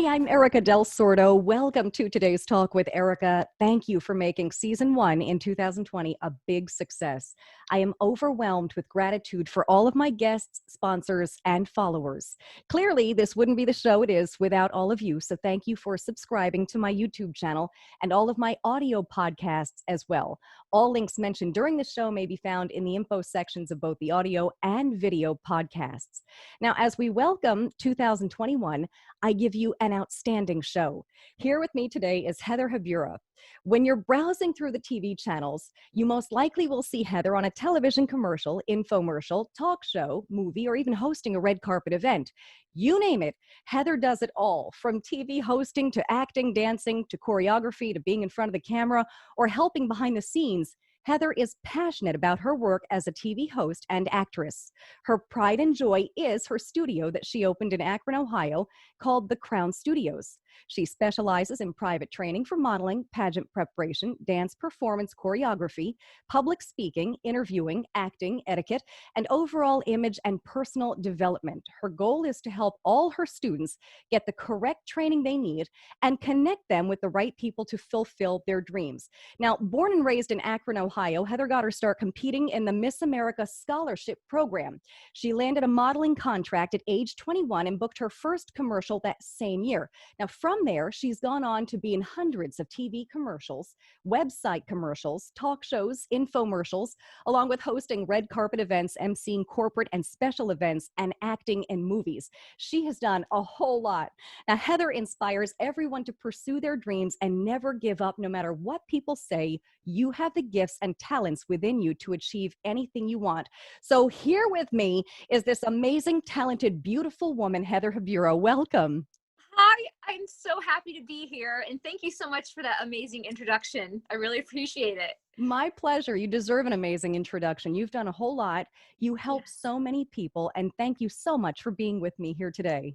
Hi, I'm Erika Del Sordo. Welcome to today's Talk with Erika. Thank you for making season 1 in 2020 a big success. I am overwhelmed with gratitude for all of my guests, sponsors, and followers. Clearly, this wouldn't be the show it is without all of you, so thank you for subscribing to my YouTube channel and all of my audio podcasts as well. All links mentioned during the show may be found in the info sections of both the audio and video podcasts. Now, as we welcome 2021, I give you an outstanding show. Here with me today is Heather Habura. When you're browsing through the TV channels, you most likely will see Heather on a television commercial, infomercial, talk show, movie, or even hosting a red carpet event. You name it, Heather does it all, from TV hosting to acting, dancing, to choreography, to being in front of the camera, or helping behind the scenes. Heather is passionate about her work as a TV host and actress. Her pride and joy is her studio that she opened in Akron, Ohio, called The Crown Studios. She specializes in private training for modeling, pageant preparation, dance performance choreography, public speaking, interviewing, acting, etiquette, and overall image and personal development. Her goal is to help all her students get the correct training they need and connect them with the right people to fulfill their dreams. Now, born and raised in Akron, Ohio, Heather got her start competing in the Miss America Scholarship Program. She landed a modeling contract at age 21 and booked her first commercial that same year. Now, from there, she's gone on to be in hundreds of TV commercials, website commercials, talk shows, infomercials, along with hosting red carpet events, emceeing corporate and special events, and acting in movies. She has done a whole lot. Now, Heather inspires everyone to pursue their dreams and never give up, no matter what people say. You have the gifts and talents within you to achieve anything you want. So here with me is this amazing, talented, beautiful woman, Heather Habura. Welcome. Hi, I'm so happy to be here, and thank you so much for that amazing introduction. I really appreciate it. My pleasure. You deserve an amazing introduction. You've done a whole lot. You help so many people, and thank you so much for being with me here today.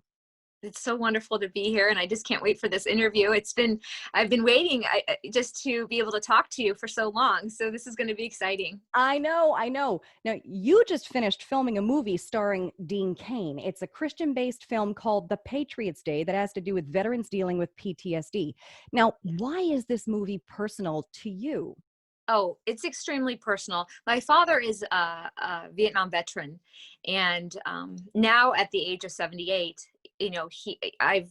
It's so wonderful to be here, and I just can't wait for this interview. I've been waiting just to be able to talk to you for so long, so this is going to be exciting. I know. Now, you just finished filming a movie starring Dean Cain. It's a Christian-based film called The Patriots Day that has to do with veterans dealing with PTSD. Now, why is this movie personal to you? Oh, it's extremely personal. My father is a Vietnam veteran, and now at the age of 78, I've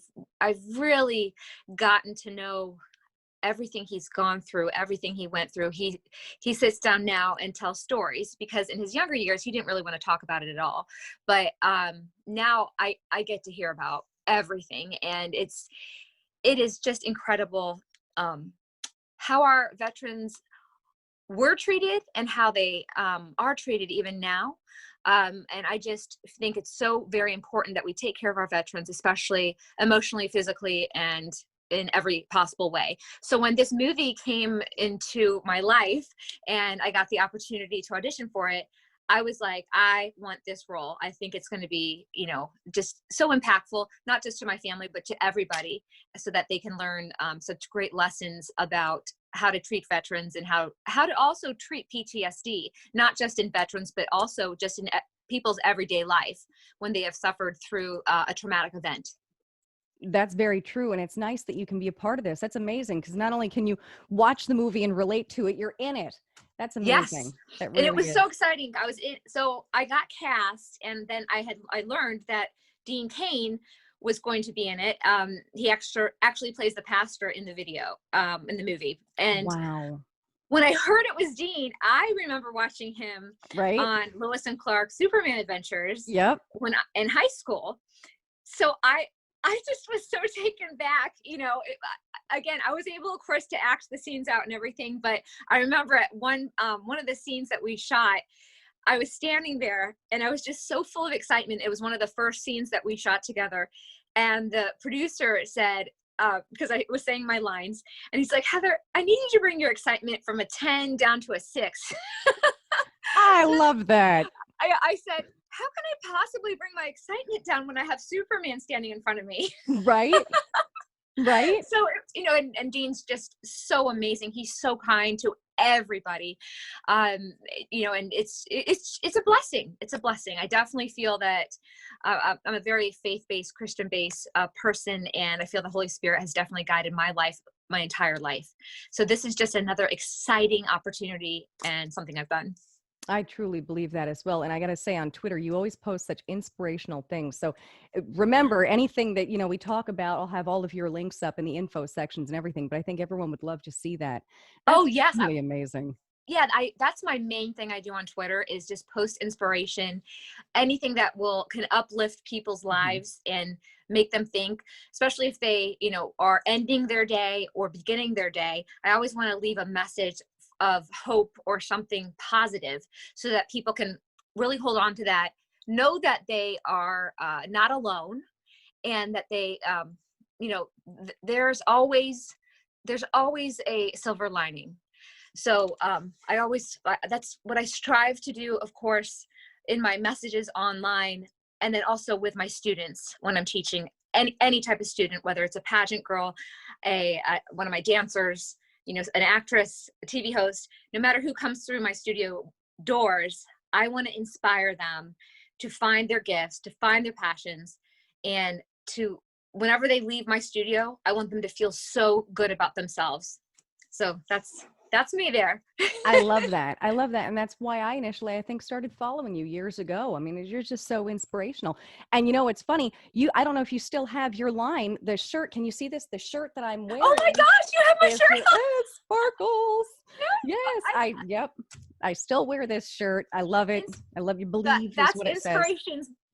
really gotten to know everything he's gone through, everything he went through. He sits down now and tells stories, because in his younger years he didn't really want to talk about it at all. But now I get to hear about everything, and it is just incredible how our veterans were treated and how they are treated even now. And I just think it's so very important that we take care of our veterans, especially emotionally, physically, and in every possible way. So when this movie came into my life and I got the opportunity to audition for it, I was like, I want this role. I think it's going to be, just so impactful, not just to my family, but to everybody, so that they can learn such great lessons about how to treat veterans and how to also treat PTSD, not just in veterans, but also just in people's everyday life when they have suffered through a traumatic event. That's very true. And it's nice that you can be a part of this. That's amazing, because not only can you watch the movie and relate to it, you're in it. That's amazing. Yes. That And it really was is. so exciting. So I got cast, and then I learned that Dean Cain was going to be in it. He actually plays the pastor in the video, in the movie. And Wow. when I heard it was Dean, I remember watching him Right? on Lois and Clark Superman Adventures Yep. in high school. So I just was so taken back. Again, I was able, of course, to act the scenes out and everything. But I remember at one of the scenes that we shot, I was standing there and I was just so full of excitement. It was one of the first scenes that we shot together. And the producer said, because I was saying my lines, and he's like, Heather, I need you to bring your excitement from a 10 down to a 6. I love that. I said, how can I possibly bring my excitement down when I have Superman standing in front of me? Right? Right? So, and Dean's just so amazing. He's so kind to everybody. And it's a blessing. It's a blessing. I definitely feel that I'm a very faith-based, Christian-based person, and I feel the Holy Spirit has definitely guided my life, my entire life. So this is just another exciting opportunity and something I've done. I truly believe that as well. And I got to say, on Twitter, you always post such inspirational things. So remember, anything that, we talk about, I'll have all of your links up in the info sections and everything, but I think everyone would love to see that. That's Oh, yes. really amazing. Yeah, that's my main thing I do on Twitter, is just post inspiration, anything that can uplift people's lives and make them think, especially if they, are ending their day or beginning their day. I always want to leave a message of hope or something positive so that people can really hold on to that, know that they are not alone, and that they, there's always a silver lining. So that's what I strive to do, of course, in my messages online, and then also with my students when I'm teaching any type of student, whether it's a pageant girl, one of my dancers, an actress, a TV host, no matter who comes through my studio doors, I want to inspire them to find their gifts, to find their passions, and whenever they leave my studio, I want them to feel so good about themselves. So that's me there. I love that. I love that. And that's why I initially, I think, started following you years ago. I mean, you're just so inspirational. And it's funny, I don't know if you still have your line, the shirt. Can you see this? The shirt that I'm wearing. Oh my gosh, you have my shirt on. It sparkles. Yes. Yep. I still wear this shirt. I love it. I love you. Believe is what it says.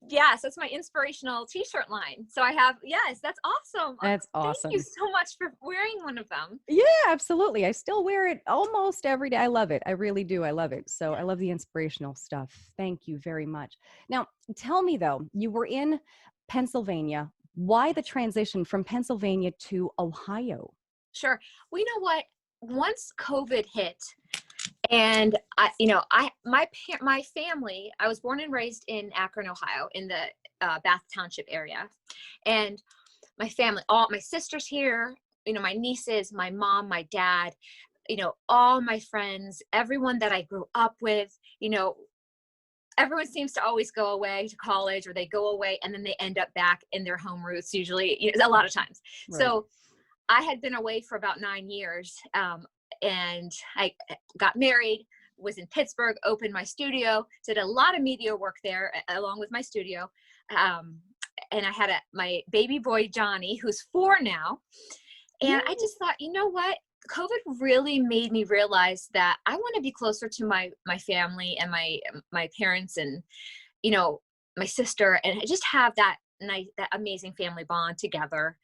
Yes, that's my inspirational t-shirt line. So I have, yes, that's awesome. That's awesome. Thank you so much for wearing one of them. Yeah, absolutely. I still wear it almost every day. I love it. I really do. I love it. So I love the inspirational stuff. Thank you very much. Now, tell me though, you were in Pennsylvania. Why the transition from Pennsylvania to Ohio? Sure. Well, you know what? Once COVID hit, and my family, I was born and raised in Akron, Ohio, in the Bath Township area. And my family, all my sisters here, my nieces, my mom, my dad, all my friends, everyone that I grew up with, everyone seems to always go away to college, or they go away and then they end up back in their home roots, usually, a lot of times. Right. So I had been away for about 9 years. And I got married, was in Pittsburgh, opened my studio, did a lot of media work there along with my studio. And I had my baby boy, Johnny, who's 4 now. And I just thought, you know what? COVID really made me realize that I want to be closer to my family and my parents and, my sister, and just have that amazing family bond together.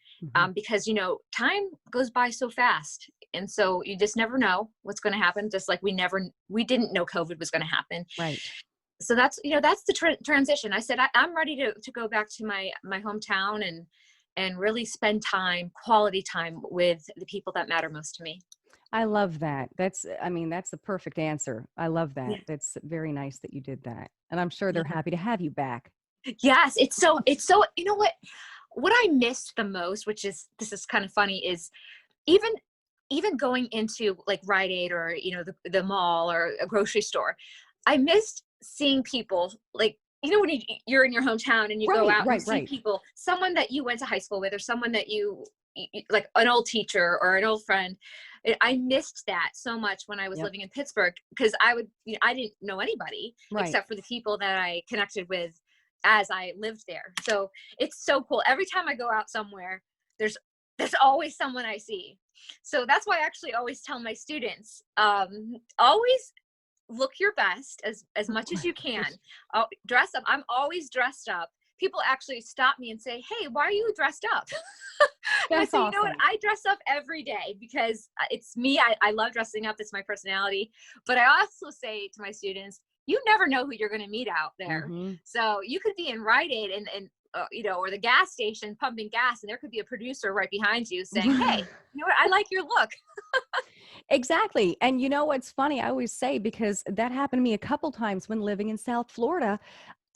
Because, time goes by so fast. And so you just never know what's going to happen. Just like we didn't know COVID was going to happen. Right. So that's the transition. I said, I'm ready to go back to my hometown and really spend quality time with the people that matter most to me. I love that. That's the perfect answer. I love that. Yeah. That's very nice that you did that. And I'm sure they're happy to have you back. Yes. It's so, you know what I missed the most, this is kind of funny, is even going into like Rite Aid or, the mall or a grocery store, I missed seeing people like, when you're in your hometown and you go out and see people, someone that you went to high school with, or someone that you like, an old teacher or an old friend. I missed that so much when I was living in Pittsburgh, because I didn't know anybody except for the people that I connected with as I lived there. So it's so cool. Every time I go out somewhere, there's always someone I see. So that's why I actually always tell my students, always look your best as much as you can. Dress up. I'm always dressed up. People actually stop me and say, "Hey, why are you dressed up?" And I say, awesome. You know what? I dress up every day because it's me. I love dressing up. It's my personality. But I also say to my students, you never know who you're going to meet out there. So you could be in Rite Aid and or the gas station pumping gas, and there could be a producer right behind you saying, "Hey, you know what? I like your look." Exactly. And what's funny, I always say, because that happened to me a couple times when living in South Florida.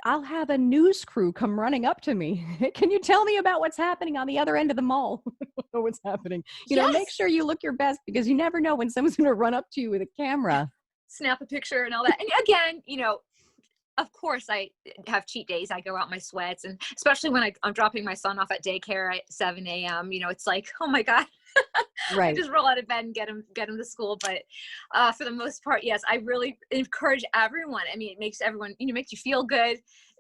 I'll have a news crew come running up to me. Can you tell me about what's happening on the other end of the mall? What's happening? Make Yes. sure you look your best because you never know when someone's going to run up to you with a camera. Snap a picture and all that. And again, of course I have cheat days. I go out in my sweats, and especially when I'm dropping my son off at daycare at 7 a.m., it's like, oh my God, I Right. just roll out of bed and get him to school. But for the most part, yes, I really encourage everyone. I mean, it makes everyone, makes you feel good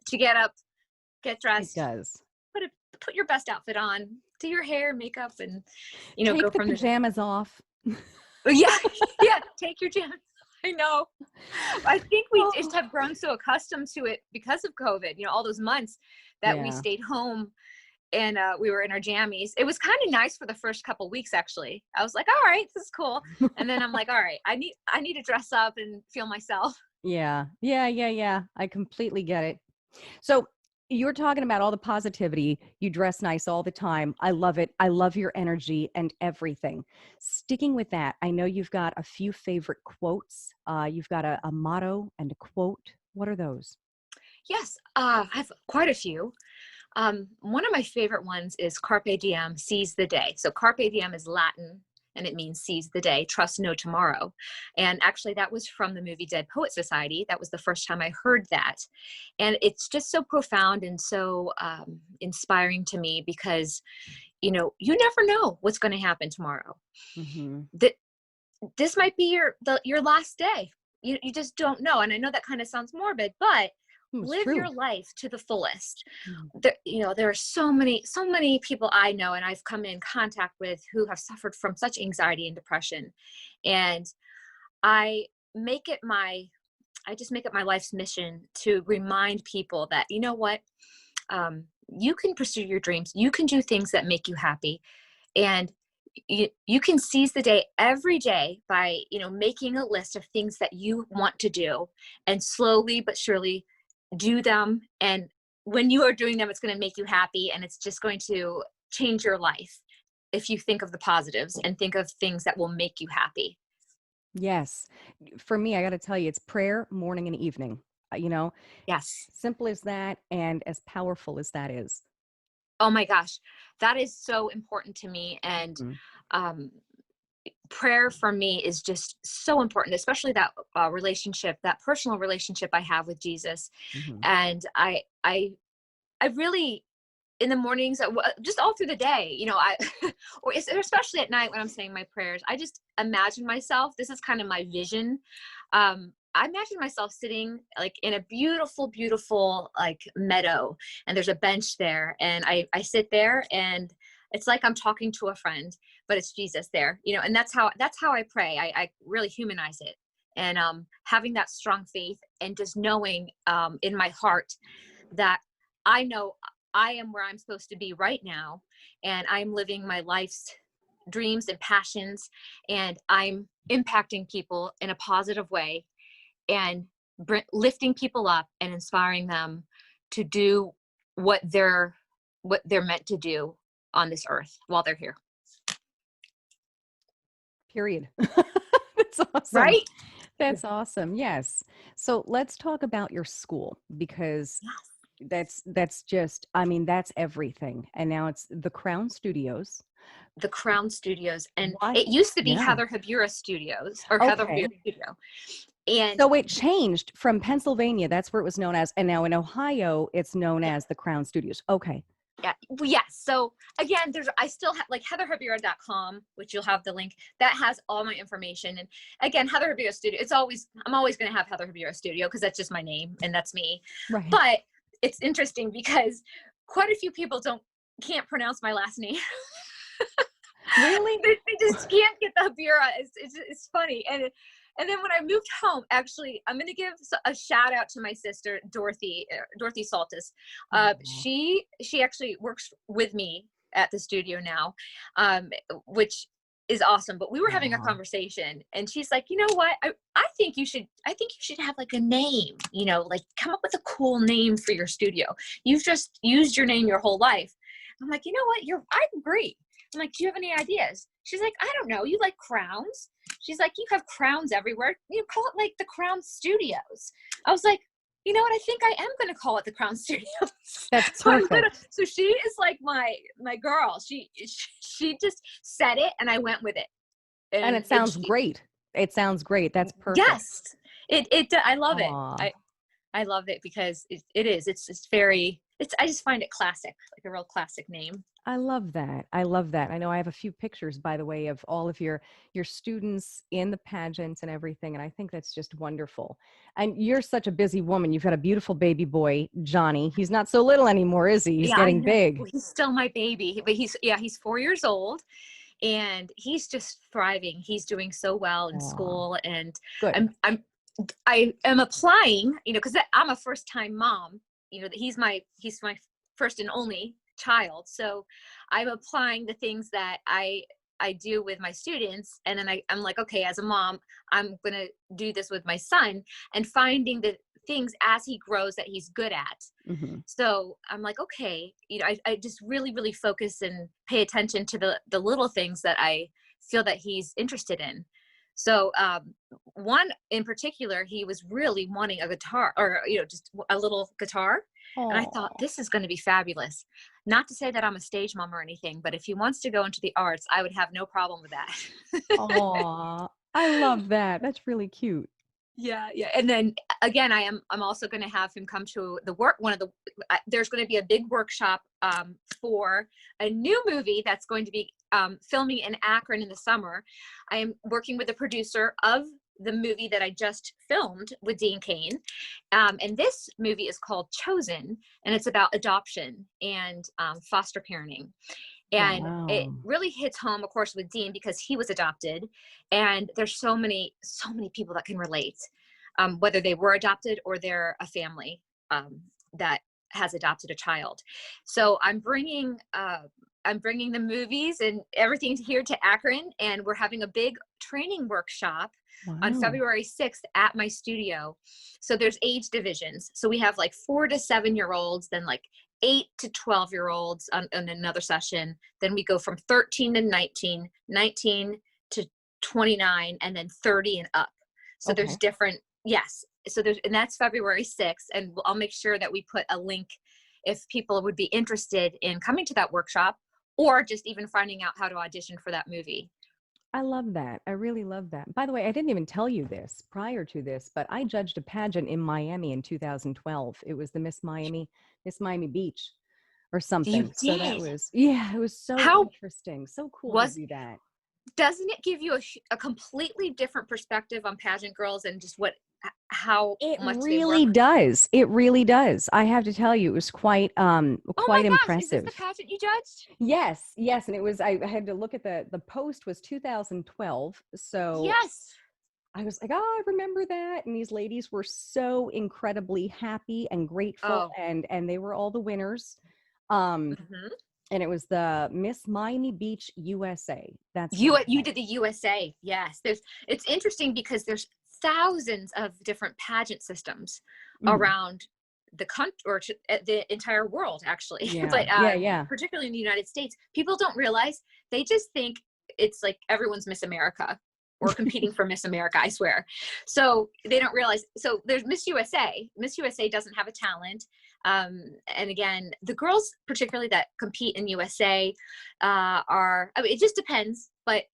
to get up, get It dressed, does. put your best outfit on, do your hair, makeup, and, go Take the from there. pajamas off. Yeah. Yeah. Take your jam. I know. I think we Oh, just have grown so accustomed to it because of COVID, all those months that we yeah. stayed home and we were in our jammies. It was kind of nice for the first couple weeks, actually. I was like, all right, this is cool. And then I'm like, all right, I need to dress up and feel myself. Yeah. Yeah. Yeah. Yeah. I completely get it. So you're talking about all the positivity. You dress nice all the time. I love it. I love your energy and everything. Sticking with that, I know you've got a few favorite quotes. You've got a motto and a quote. What are those? Yes, I have quite a few. One of my favorite ones is Carpe Diem, seize the day. So Carpe Diem is Latin and it means seize the day, trust no tomorrow. And actually that was from the movie Dead Poet Society. That was the first time I heard that. And it's just so profound and so inspiring to me because, you never know what's going to happen tomorrow. Mm-hmm. This might be your last day. You just don't know. And I know that kind of sounds morbid, but It's live true. your life to the fullest. Mm. There are so many people I know and I've come in contact with who have suffered from such anxiety and depression. And I make it my, I just make it my life's mission to remind people that, you know what, you can pursue your dreams. You can do things that make you happy. And you can seize the day every day by, making a list of things that you want to do and slowly but surely do them. And when you are doing them, it's going to make you happy and it's just going to change your life if you think of the positives and think of things that will make you happy. Yes. For me, I got to tell you, it's prayer morning and evening. You know, Yes. simple as that and as powerful as that is. Oh my gosh. That is so important to me. And Mhm. um, prayer for me is just so important, especially that relationship, that personal relationship I have with Jesus. Mhm. And I really, in the mornings, just all through the day, or especially at night when I'm saying my prayers, I just imagine myself, this is kind of my vision. I imagine myself sitting like in a beautiful, beautiful like meadow, and there's a bench there, and I sit there, and it's like I'm talking to a friend, but it's Jesus there, and that's how I pray. I really humanize it, and having that strong faith, and just knowing in my heart that I know I am where I'm supposed to be right now, and I'm living my life's dreams and passions, and I'm impacting people in a positive way, and lifting people up and inspiring them to do what they're meant to do on this earth while they're here. Period. That's awesome. Right? That's awesome. Yes. So let's talk about your school because that's just, I mean, that's everything. And now it's the Crown Studios. The Crown Studios, and Why? it used to be Yeah. Heather Habura Studios, or Heather Okay. Habura Studio, and So it changed from Pennsylvania. That's where it was known as. And now in Ohio, it's known yeah. as the Crown Studios. Okay. Yeah. Well, yes. So again, I still have like heatherhabura.com, which you'll have the link that has all my information. And again, Heather Habura Studio, I'm always going to have Heather Habura Studio because that's just my name and that's me. Right. But it's interesting because quite a few people can't pronounce my last name. Really? They just can't get the Habura. It's funny. And then when I moved home, actually, I'm going to give a shout out to my sister, Dorothy Saltis. Aw. She actually works with me at the studio now, which is awesome. But we were having a Aw. conversation and she's like, you know what? I think you should have like a name, like come up with a cool name for your studio. You've just used your name your whole life. I'm like, you know what? I agree. I'm like, do you have any ideas? She's like, I don't know. You like crowns? She's like, you have crowns everywhere. You call it like the Crown Studios. I was like, You know what? I think I am going to call it the Crown Studios. That's So perfect. so she is like my girl. She just said it, and I went with it. And And it sounds great. It sounds great. That's perfect. yes, I love it. Aw. I love it because it's very, I just find it classic, like a real classic name. I love that. I love that. I know I have a few pictures, by the way, of all of your students in the pageants and everything, and I think that's just wonderful. And you're such a busy woman. You've got a beautiful baby boy, Johnny. He's not so little anymore, is he? He's Yeah, I getting know. big. He's still my baby, but he's 4 years old, and he's just thriving. He's doing so well in Aw, school, and good. I am applying, because I'm a first time mom. He's my first and only child, so I'm applying the things that I do with my students, and then I'm like, okay, as a mom, I'm gonna do this with my son, and finding the things as he grows that he's good at. Hmm. So I'm like, okay, I just really, really focus and pay attention to the little things that I feel that he's interested in. So one in particular, he was really wanting a guitar, or just a little guitar. And I thought, Oh, this is going to be fabulous. Not to say that I'm a stage mom or anything, but if he wants to go into the arts, I would have no problem with that. oh, I love that. That's really cute. Yeah, yeah. And then again, I'm also going to have him come to there's going to be a big workshop for a new movie that's going to be filming in Akron in the summer. I am working with the producer of the movie that I just filmed with Dean Cain. And this movie is called Chosen, and it's about adoption and foster parenting. And it Wow. really hits home, of course, with Dean, because he was adopted, and there's so many people that can relate, whether they were adopted or they're a family that has adopted a child. So I'm bringing the movies and everything here to Akron, and we're having a big training workshop on Wow. February 6th at my studio. So there's age divisions. So we have like 4 to 7-year-olds, then like 8 to 12-year-olds on another session. Then we go from 13 to 19, 19 to 29, and then 30 and up. So there's Okay. different, yes. So and that's February 6th. And I'll make sure that we put a link if people would be interested in coming to that workshop, or just even finding out how to audition for that movie. I love that. I really love that. By the way, I didn't even tell you this prior to this, but I judged a pageant in Miami in 2012. It was the Miss Miami Beach or You something. So that did. was, yeah, it was so How interesting. So cool to was do that. Doesn't it give you a completely different perspective on pageant girls and just how It much they really work? does. It really does. I have to tell you, it was Oh my quite gosh, is this impressive. the pageant you judged? Yes, yes, and it was I had to look at the post was 2012. So Yes. I was like, "Oh, I remember that." And these ladies were so incredibly happy and grateful, Oh. and they were all the winners. Um, Hmm. and it was the Miss Miami Beach USA. That's what it You was. did the USA. Yes. It's interesting because there's thousands of different pageant systems Mhm. around the country, or the entire world, actually. Yeah, But yeah, yeah. particularly in the United States, people don't realize, they just think it's like everyone's Miss America or competing for Miss America, I swear. So they don't realize. So there's Miss USA. Miss USA doesn't have a talent. And again, the girls, particularly that compete in USA, I mean, it just depends, but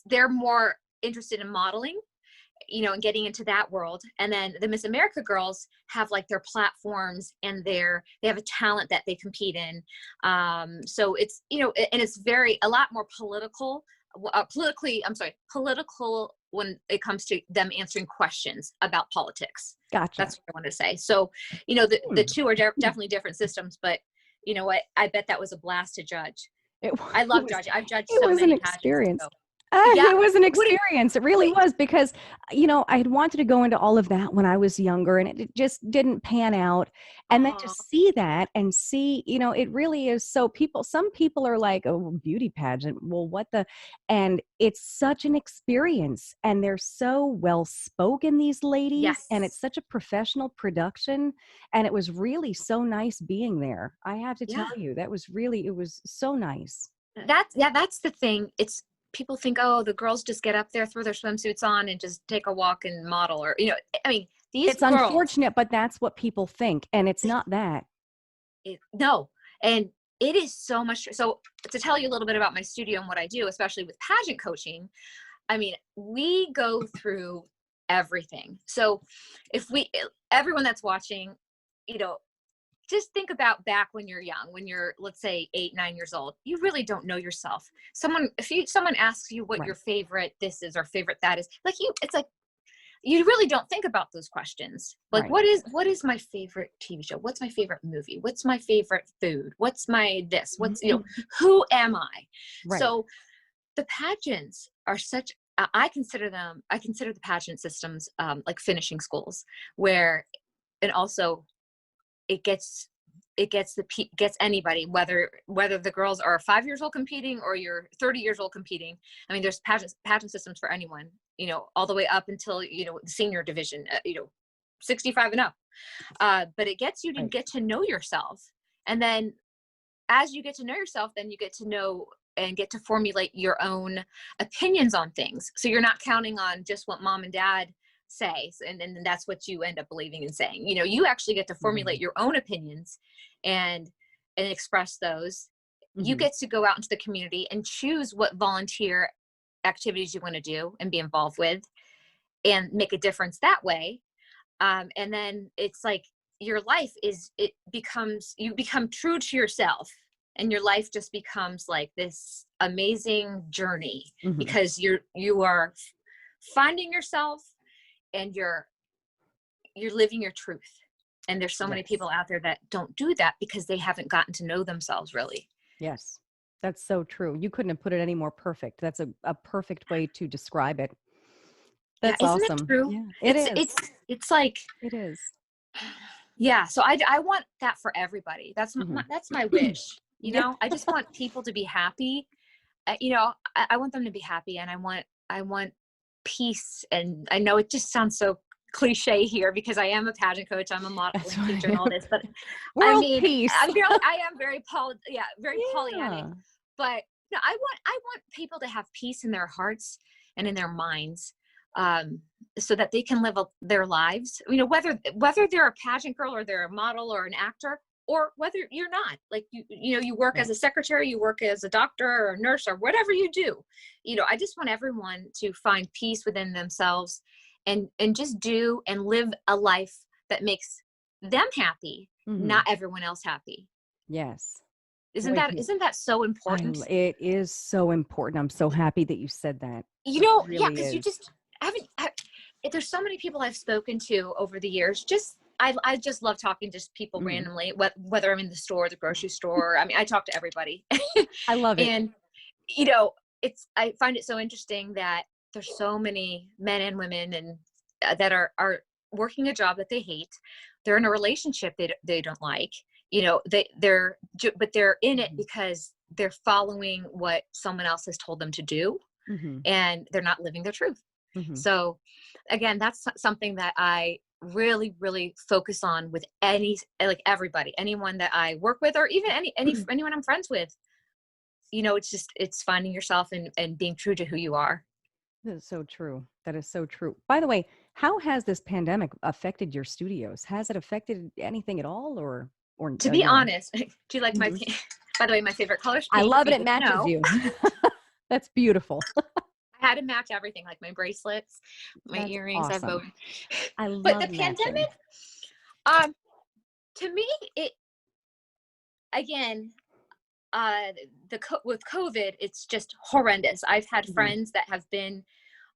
they're more interested in modeling, and getting into that world. And then the Miss America girls have like their platforms, and they have a talent that they compete in. So it's, and it's a lot more political when it comes to them answering questions about politics. Gotcha. That's what I wanted to say. So, the Hmm. two are definitely different systems, but you know what? I bet that was a blast to judge. It I it love was judging. I've judged it so was an many pageants. experience. So yeah. It was an What did experience. It really wait? was because, I had wanted to go into all of that when I was younger and it just didn't pan out. And then to Oh, see that and see, it really is so some people are like, oh, beauty pageant. Well, what the, and it's such an experience and they're so well spoken, these ladies, and it's yes. such a professional production. And it was really so nice being there. I have to tell Yeah. you, it was so nice. That's the thing. It's People think, oh, the girls just get up there, throw their swimsuits on, and just take a walk and model, or I mean, These It's girls, unfortunate, but that's what people think. And it's not that. no. And it is so much. So to tell you a little bit about my studio and what I do, especially with pageant coaching, I mean, we go through everything. So everyone that's watching, you know, just think about back when you're young, when you're, let's say 8, 9 years old, you really don't know yourself. Someone asks you what Right. your favorite this is or favorite that is, like it's like, you really don't think about those questions. Like, Right. what is my favorite TV show? What's my favorite movie? What's my favorite food? What's my this? What's, who am I? Right. So the pageants are such, I consider the pageant systems like finishing schools, where, and also it gets anybody, whether the girls are 5 years old competing or you're 30 years old competing. I mean, there's pageant systems for anyone, all the way up until, the senior division, 65 and up. But it gets you to Right. get to know yourself. And then as you get to know yourself, then you get to know and get to formulate your own opinions on things. So you're not counting on just what mom and dad say, and that's what you end up believing and saying. You actually get to formulate your own opinions and express those. You get to go out into the community and choose what volunteer activities you want to do and be involved with and make a difference that way. And then it's like your life you become true to yourself, and your life just becomes like this amazing journey, because you are finding yourself, and you're living your truth. And there's so many people out there that don't do that because they haven't gotten to know themselves really. Yes. That's so true. You couldn't have put it any more perfect. That's a perfect way to describe it. That's Isn't it awesome. true? Yeah, it is. It's like, It is. yeah. So I want that for everybody. That's my wish. Yeah. I just want people to be happy. I want them to be happy, and I want peace. And I know it just sounds so cliche here because I am a pageant coach, I'm a That's modeling teacher and right. all this, but I World mean, peace. I am very very Pollyannic, Yeah. but no, I want people to have peace in their hearts and in their minds, so that they can live their lives. Whether they're a pageant girl or they're a model or an actor, or whether you're not, like you work as a secretary, you work as a doctor or a nurse or whatever you do. I just want everyone to find peace within themselves and just do and live a life that makes them happy, not everyone else happy. Yes. Isn't Boy, that so important? it is so important. I'm so happy that you said that. It Yeah, really because you is. just there's so many people I've spoken to over the years. I just love talking to people randomly, whether I'm in the store, the grocery store. I mean, I talk to everybody. I love it. And, I find it so interesting that there's so many men and women and that are working a job that they hate. They're in a relationship they don't like, but they're in it because they're following what someone else has told them to do, and they're not living their truth. So again, that's something that I really, really focus on with everybody, anyone that I work with, or even anyone I'm friends with. It's finding yourself and being true to who you are. That is so true. That is so true. By the way, how has this pandemic affected your studios? Has it affected anything at all, or To be honest, do you like my Mhm. pink? By the way, my favorite color is I pink, if love it. you It didn't matches know. you. That's beautiful. I had to match everything, like my bracelets, my That's earrings. I have both. awesome. I But the love matching. pandemic, to me, it again, with COVID, it's just horrendous. I've had friends that have been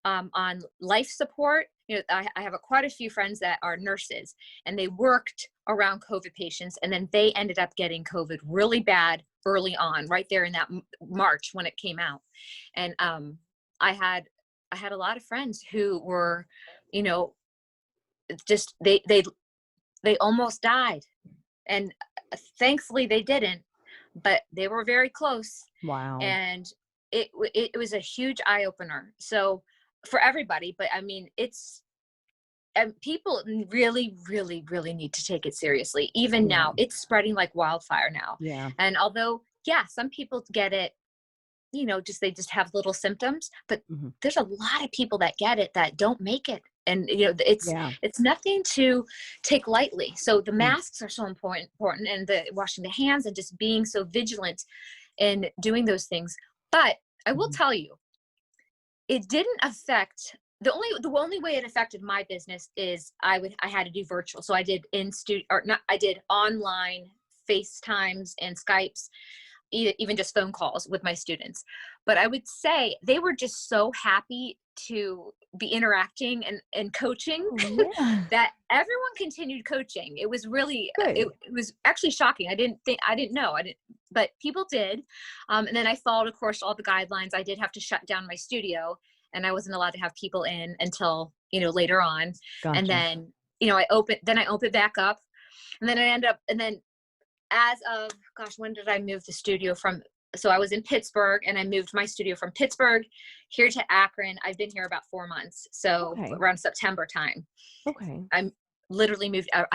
on life support. I have quite a few friends that are nurses, and they worked around COVID patients, and then they ended up getting COVID really bad early on, right there in that March when it came out. And I had a lot of friends who were, just they almost died, and thankfully they didn't, but they were very close. Wow. And it was a huge eye opener. So for everybody, but I mean, and people really, really, really need to take it seriously. Even now, it's spreading like wildfire now. Yeah. And although, some people get it, they just have little symptoms, but there's a lot of people that get it that don't make it. And, Yeah. it's nothing to take lightly. So the Mm. masks are so important, and the washing the hands and just being so vigilant in doing those things. But I will Mhm. tell you, it didn't affect the only way it affected my business is I had to do virtual. So I did I did online FaceTimes and Skypes, even just phone calls with my students. But I would say they were just so happy to be interacting and coaching Oh, yeah. that everyone continued coaching. It was really, Good. it was actually shocking. I didn't know, but people did. And then I followed, of course, all the guidelines. I did have to shut down my studio, and I wasn't allowed to have people in until, later on. And Gotcha. then, I opened back up, and then and then as of, gosh, when did I move the studio from? So I was in Pittsburgh, and I moved my studio from Pittsburgh here to Akron. I've been here about 4 months. So Okay. around September time, Okay. I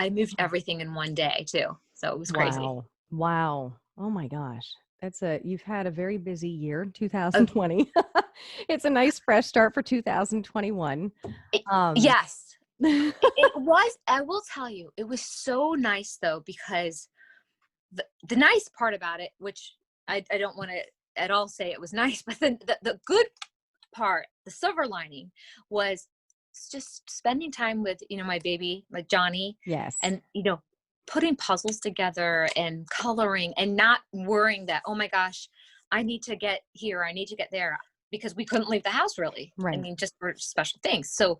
moved everything in one day too. So it was crazy. Wow. Wow. Oh my gosh. You've had a very busy year, Uh, 2020. It's a nice fresh start for 2021. Um, yes, it was. I will tell you, it was so nice though, because the nice part about it, which I don't want to at all say it was nice, but the good part, the silver lining, was just spending time with, my baby, like Johnny, yes. and, putting puzzles together and coloring, and not worrying that, oh my gosh, I need to get here, I need to get there, because we couldn't leave the house really. I Right. mean, just for special things. So,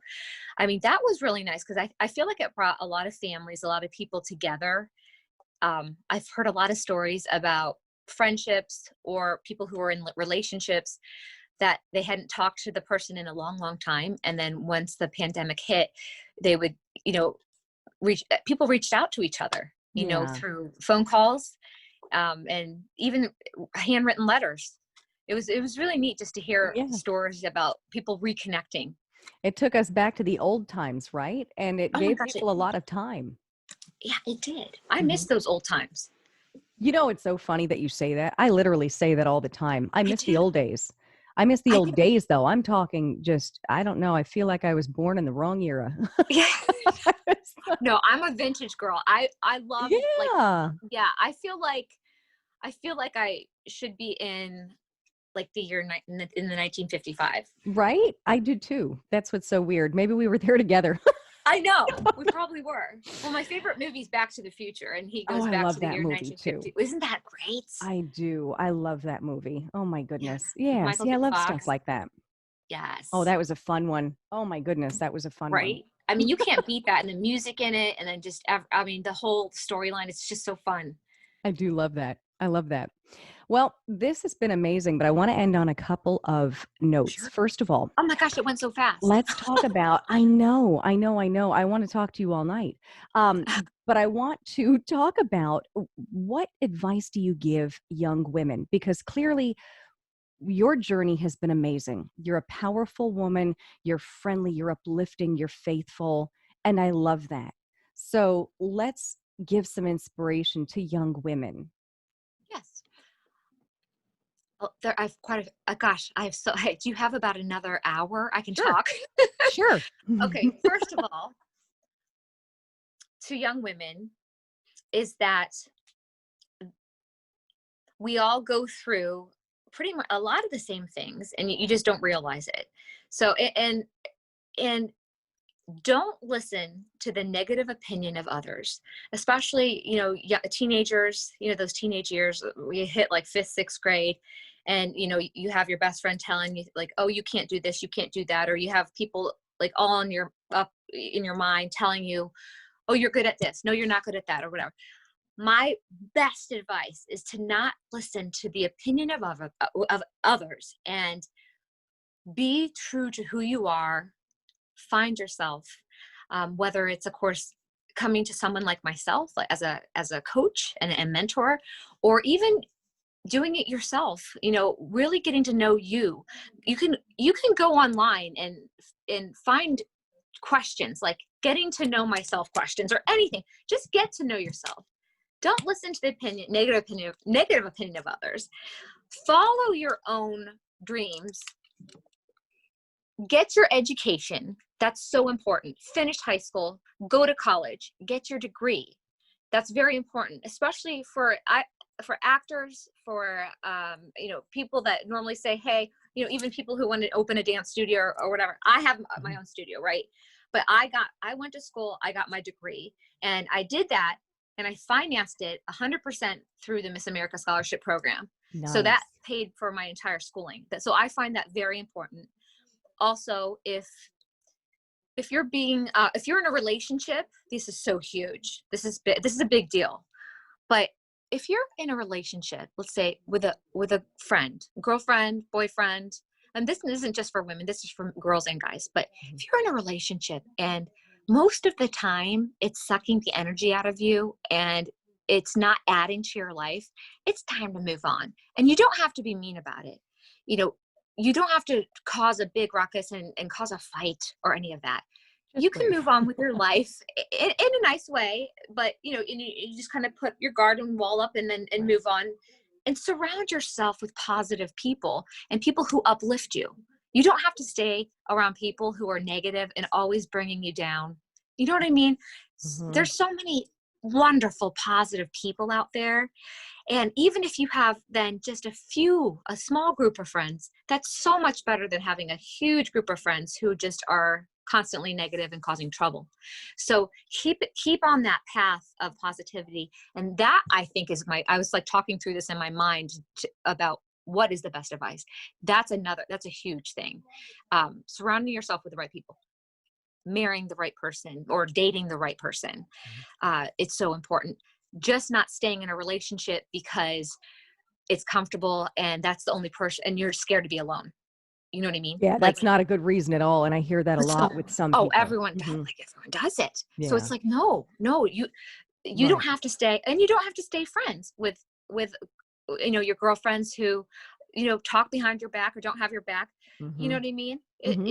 I mean, that was really nice, because I feel like it brought a lot of families, a lot of people together. I've heard a lot of stories about friendships or people who are in relationships that they hadn't talked to the person in a long, long time. And then once the pandemic hit, they would, people reached out to each other, Yeah. through phone calls, and even handwritten letters. It was really neat just to hear Yeah. stories about people reconnecting. It took us back to the old times, right? And it Oh my gave gosh. people a lot of time. Yeah, it did. I miss Mhm. those old times. It's so funny that you say that. I literally say that all the time. I I miss the do. old days. I miss the I old do. days, though. I'm talking just, I don't know. I feel like I was born in the wrong era. Yeah. No, I'm a vintage girl. I love, like, Yeah. yeah, I feel like I should be in, like, the year in the 1955. Right? I do too. That's what's so weird. Maybe we were there together. I know, we probably were. Well, my favorite movie is Back to the Future, and he Oh, goes I back love to the that year movie too. 1950. Isn't that great? I do. I love that movie. Oh my Yeah, goodness. with Yeah. Michael See, I J. love stuff Fox. like that. Oh, Yes, that was a fun one. Oh my goodness, that was a fun one. right. I mean, you can't beat that, and the music in it, and then just, I mean, the whole storyline. It's just so fun. I do love that. I love that. Well, this has been amazing, but I want to end on a couple of notes. Sure. First of all, Oh my gosh, it went so fast. let's talk about, I know, I know, I know. I want to talk to you all night. Um, but I want to talk about what advice do you give young women? Because clearly your journey has been amazing. You're a powerful woman, you're friendly, you're uplifting, you're faithful, and I love that. So let's give some inspiration to young women. Yes. Well, I've quite gosh, I have do you have about another hour I can Sure, talk? sure. Okay, first of all, to young women, is that we all go through pretty much a lot of the same things, and you just don't realize it. So, and don't listen to the negative opinion of others, especially, yeah, teenagers, those teenage years, we hit like fifth, sixth grade. And, you have your best friend telling you, like, oh, you can't do this, you can't do that. Or you have people, like, all up in your mind telling you, oh, you're good at this. No, you're not good at that, or whatever. My best advice is to not listen to the opinion of others, and be true to who you are. Find yourself, whether it's, of course, coming to someone like myself, like as a coach and mentor, or even doing it yourself, really getting to know you. You can go online and find questions, like getting to know myself questions, or anything. Just get to know yourself. Don't listen to the negative opinion of others. Follow your own dreams, get your education. That's so important. Finish high school, go to college, get your degree. That's very important, especially for actors, for people that normally say, hey, even people who want to open a dance studio or whatever. I have my own studio, right? But I went to school, I got my degree, and I did that, and I financed it 100% through the Miss America Scholarship Program. Nice. So that paid for my entire schooling. So I find that very important. Also, if you're if you're in a relationship, this is so huge. This is a big deal. But if you're in a relationship, let's say with a friend, girlfriend, boyfriend, and this isn't just for women, this is for girls and guys, but if you're in a relationship and most of the time it's sucking the energy out of you and it's not adding to your life, it's time to move on. And you don't have to be mean about it. You don't have to cause a big ruckus and cause a fight or any of that. You can move on with your life in a nice way, but you just kind of put your garden wall up and move on, and surround yourself with positive people and people who uplift you. You don't have to stay around people who are negative and always bringing you down. You know what I mean? Mm-hmm. There's so many wonderful, positive people out there. And even if you have then just a small group of friends, that's so much better than having a huge group of friends who just are constantly negative and causing trouble. So keep on that path of positivity. And that, I think, I was like talking through this in my mind about what is the best advice. That's a huge thing. Surrounding yourself with the right people, marrying the right person or dating the right person. It's so important. Just not staying in a relationship because it's comfortable and that's the only person and you're scared to be alone. You know what I mean? Yeah, that's not a good reason at all. And I hear that a lot with some people. Everyone does, everyone does it. Yeah. So it's like, no, you don't have to stay, and you don't have to stay friends with your girlfriends who, talk behind your back or don't have your back. Mm-hmm. You know what I mean? Mm-hmm.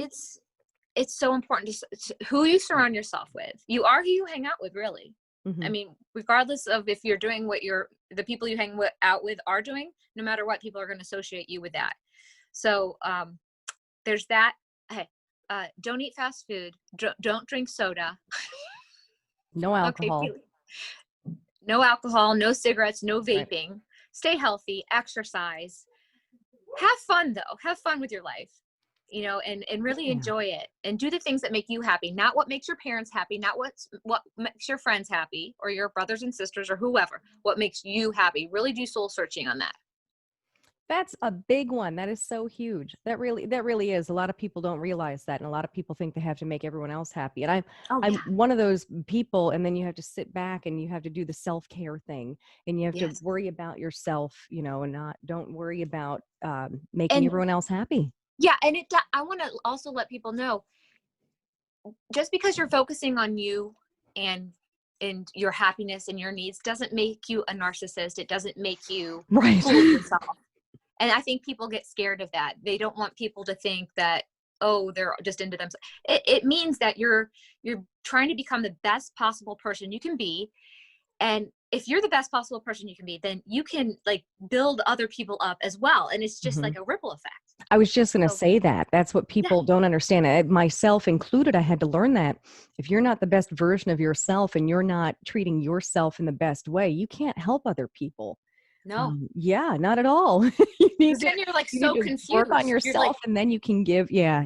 It's so important to who you surround yourself with. You are who you hang out with, really. Mm-hmm. I mean, regardless of if you're doing what the people you hang out with are doing, no matter what, people are going to associate you with that. So, there's that. Hey, don't eat fast food. Don't drink soda. No alcohol. Okay, no alcohol, no cigarettes, no vaping. Right. Stay healthy, exercise. Have fun, though. Have fun with your life, and really enjoy it. And do the things that make you happy, not what makes your parents happy, not what makes your friends happy or your brothers and sisters or whoever. What makes you happy. Really do soul searching on that. That's a big one. That is so huge. That really is. A lot of people don't realize that. And a lot of people think they have to make everyone else happy. And I'm one of those people. And then you have to sit back and you have to do the self-care thing and you have to worry about yourself, and don't worry about making everyone else happy. Yeah. And I want to also let people know, just because you're focusing on you and your happiness and your needs doesn't make you a narcissist. It doesn't make you fool yourself. And I think people get scared of that. They don't want people to think that, they're just into themselves. It means that you're trying to become the best possible person you can be. And if you're the best possible person you can be, then you can build other people up as well. And it's just like a ripple effect. I was just going to say that. That's what people don't understand. Myself included, I had to learn that. If you're not the best version of yourself and you're not treating yourself in the best way, you can't help other people. No. Not at all. Then you're so confused. Work on yourself and then you can give. Yeah.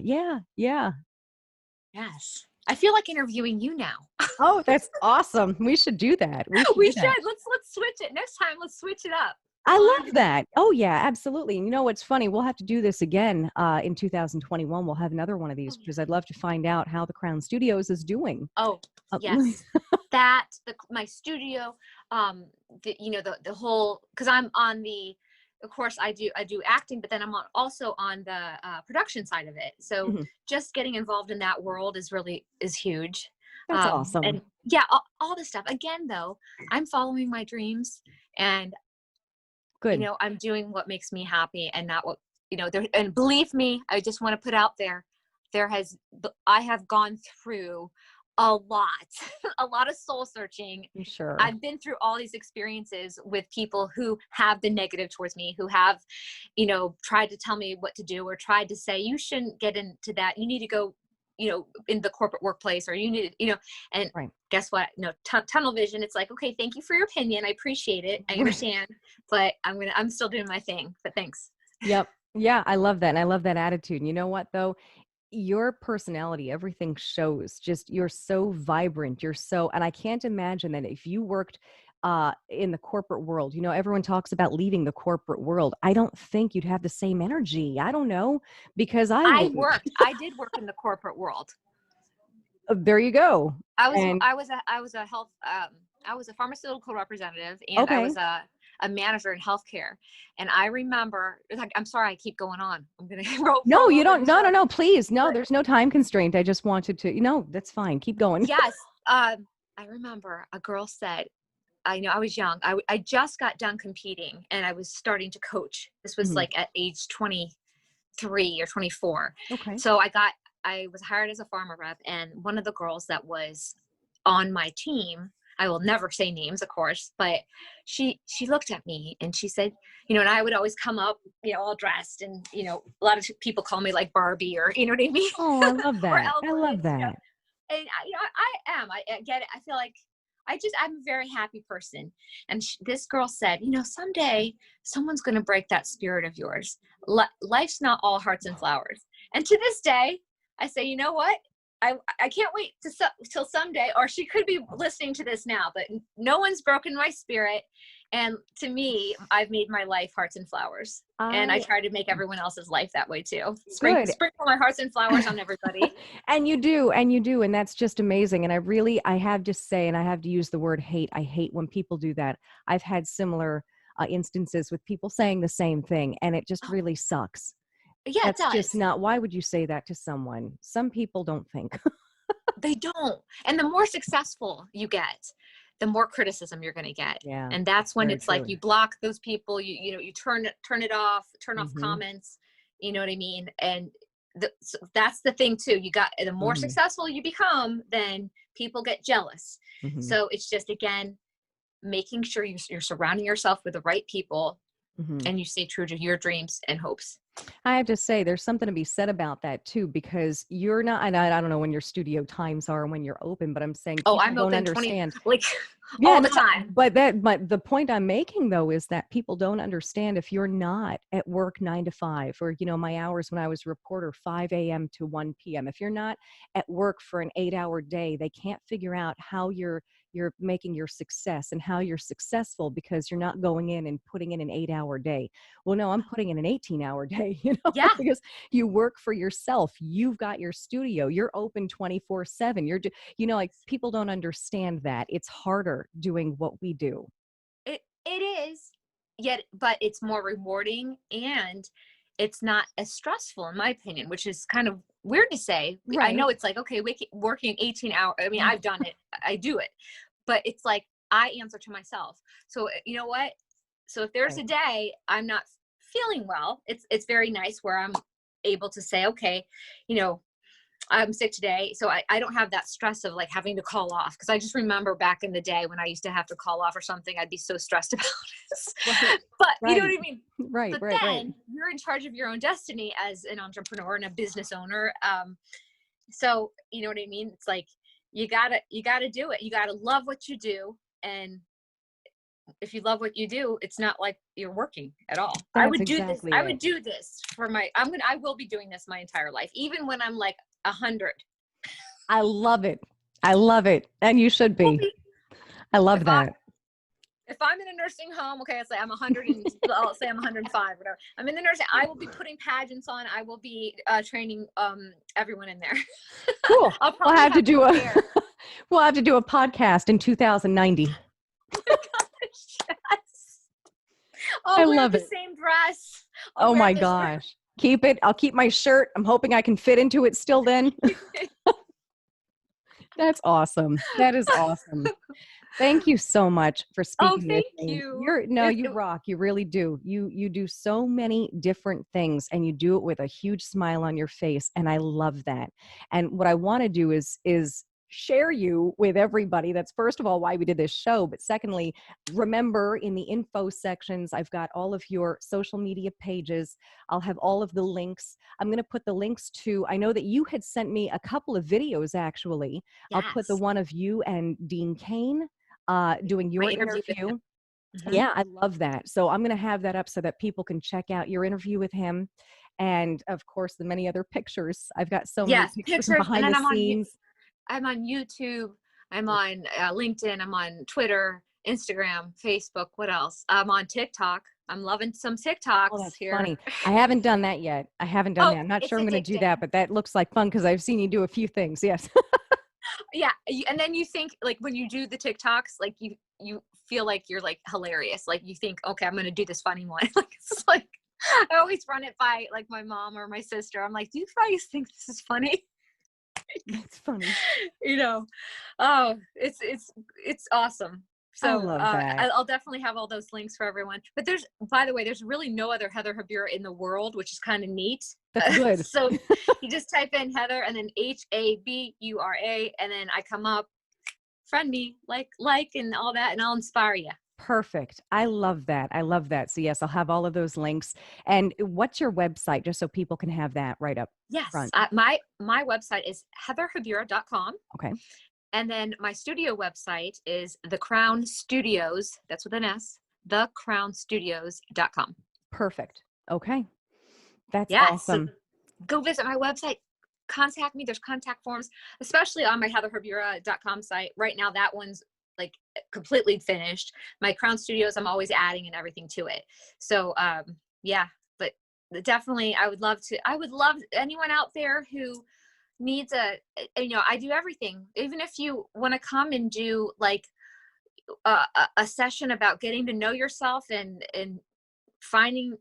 Yes. I feel like interviewing you now. Oh, that's awesome. We should do that. We should. Let's switch it. Next time, let's switch it up. I love that. Oh yeah, absolutely. And what's funny? We'll have to do this again in 2021. We'll have another one of these because I'd love to find out how the Crown Studios is doing. Oh, yes. My studio, the whole, because I'm on of course I do acting, but then I'm also on the production side of it. So just getting involved in that world is huge. That's awesome. And all this stuff. Again, though, I'm following my dreams and good. I'm doing what makes me happy and not what, and believe me, I just want to put out there, I have gone through a lot, a lot of soul searching. I'm sure. I've been through all these experiences with people who have been negative towards me, who have, tried to tell me what to do, or tried to say, you shouldn't get into that. You need to go, in the corporate workplace, or you need, and Right. guess what? No, tunnel vision. It's like, okay, thank you for your opinion. I appreciate it. I understand, but I'm still doing my thing, but thanks. Yep. Yeah. I love that. And I love that attitude. And you know what, though? Your personality, everything shows. Just you're so vibrant. And I can't imagine that if you worked in the corporate world, everyone talks about leaving the corporate world. I don't think you'd have the same energy. I don't know, because I wouldn't. I did work in the corporate world. There you go. I was a pharmaceutical representative, and Okay. I was a manager in healthcare. And I remember, I'm sorry, I keep going on. I'm going to No, you don't. No, please. No, there's no time constraint. I just wanted to, that's fine. Keep going. Yes. I remember a girl said, I was young. I just got done competing, and I was starting to coach. This was like at age 23 or 24. Okay. So I was hired as a pharma rep, and one of the girls that was on my team, I will never say names, of course, but she looked at me and she said, and I would always come up, all dressed, and, a lot of people call me like Barbie, or, you know what I mean? Oh, I love that. I love that. And, I get it. I feel like I'm a very happy person. And this girl said, someday someone's going to break that spirit of yours. Life's not all hearts and flowers. And to this day, I say, you know what? I can't wait till someday, or she could be listening to this now, but no one's broken my spirit. And to me, I've made my life hearts and flowers. And I try to make everyone else's life that way too. Sprinkle my hearts and flowers on everybody. And you do. And that's just amazing. And I have to say, and I have to use the word hate. I hate when people do that. I've had similar instances with people saying the same thing, and it just really sucks. Yeah, That's it does. just not, why would you say that to someone? Some people don't think. They don't. And the more successful you get, the more criticism you're going to get. Yeah. And that's when it's true. like you block those people, you turn it off, off comments, you know what I mean? And so that's the thing too. The more successful you become, then people get jealous. So it's just, again, making sure you're surrounding yourself with the right people, and you stay true to your dreams and hopes. I have to say, there's something to be said about that too, because you're not, and I don't know when your studio times are and when you're open, but I'm saying, I'm don't open understand. 20, all the time. But the point I'm making though, is that people don't understand, if you're not at work 9 to 5, or, my hours when I was a reporter, 5 a.m. to 1 p.m. If you're not at work for an 8-hour day, they can't figure out how you're making your success and how you're successful, because you're not going in and putting in an 8-hour day. Well, no, I'm putting in an 18-hour day, Yeah. because you work for yourself. You've got your studio, you're open 24/7. You're, like, people don't understand that it's harder doing what we do. It is, but it's more rewarding, and it's not as stressful, in my opinion, which is kind of weird to say. Right. I know it's like, okay, working 18 hours. I mean, I've done it. I do it, but it's like, I answer to myself. So you know what? So if there's a day I'm not feeling well, it's very nice where I'm able to say, okay, I'm sick today. So I don't have that stress of like having to call off. Cause I just remember back in the day when I used to have to call off or something, I'd be so stressed about it. But you know what I mean? Right. But then you're in charge of your own destiny as an entrepreneur and a business owner. So you know what I mean? It's like, you gotta do it. You gotta love what you do. And if you love what you do, it's not like you're working at all. I would do this for I will be doing this my entire life, even when I'm like 100. I love it. And you should be. I love that. If I'm in a nursing home, okay, I'll say I'm 100 and I'll say I'm 105, whatever. I'm in the nursing, I will be putting pageants on. I will be training everyone in there. Cool. We'll have to do a podcast in 2090. Yes. I love the same dress. Oh my gosh. Keep it. I'll keep my shirt. I'm hoping I can fit into it still then. That's awesome. That is awesome. Thank you so much for speaking with me. You rock. You really do. You do so many different things, and you do it with a huge smile on your face, and I love that. And what I want to do is share you with everybody. That's first of all why we did this show. But secondly, remember in the info sections, I've got all of your social media pages. I'll have all of the links. I'm going to put the links to, I know that you had sent me a couple of videos actually. I'll put the Yes. one of you and Dean Cain doing My your interview with interview. him. Yeah, I love that. So I'm going to have that up so that people can check out your interview with him. And of course, the many other pictures. I've got so many Yes, pictures and pictures. And behind then the scenes. I'm on YouTube. I'm on LinkedIn. I'm on Twitter, Instagram, Facebook. What else? I'm on TikTok. I'm loving some Oh, TikToks that's here. funny. I haven't done that yet. I haven't done Oh, that. I'm not it's sure I'm going to do addicting. that, but that looks like fun because I've seen you do a few things. Yes. Yeah, and then you think like when you do the TikToks, like you feel like you're like hilarious. Like you think, okay, I'm going to do this funny one. Like it's like I always run it by like my mom or my sister. I'm like, do you guys think this is funny? That's funny. You know, oh, it's awesome. I So love that. I'll definitely have all those links for everyone. But by the way, there's really no other Heather Habura in the world, which is kind of neat. That's good. So you just type in Heather and then Habura, and then I come up, friend me, like, and all that, and I'll inspire you. Perfect. I love that. I love that. So yes, I'll have all of those links. And what's your website, just so people can have that right up Yes, front? my website is heatherhabura.com. Okay. And then my studio website is The Crown Studios. That's with an S. thecrownstudios.com. Perfect. Okay. That's Yes. So awesome. go visit my website. Contact me. There's contact forms, especially on my heatherhabura.com site. Right now, that one's like completely finished. My Crown Studios, I'm always adding and everything to it. So yeah, but definitely I would love anyone out there who needs I do everything. Even if you want to come and do like a session about getting to know yourself and finding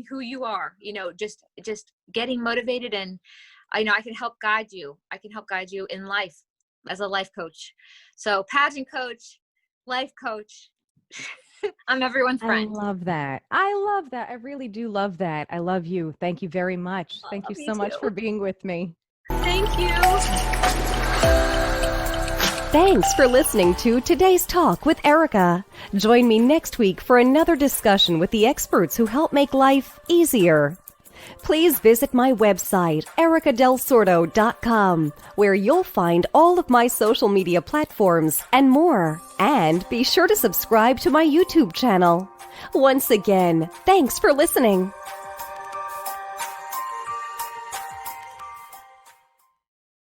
who you are, just getting motivated, and I can help guide you. I can help guide you in life as a life coach. So pageant coach, life coach. I'm everyone's friend. I love that. I love that. I really do love that. I love you. Thank you very much. Thank you Me so much too. for being with me. Thank you. Thanks for listening to today's talk with Erika. Join me next week for another discussion with the experts who help make life easier. Please visit my website, erikadelsordo.com, where you'll find all of my social media platforms and more. And be sure to subscribe to my YouTube channel. Once again, thanks for listening.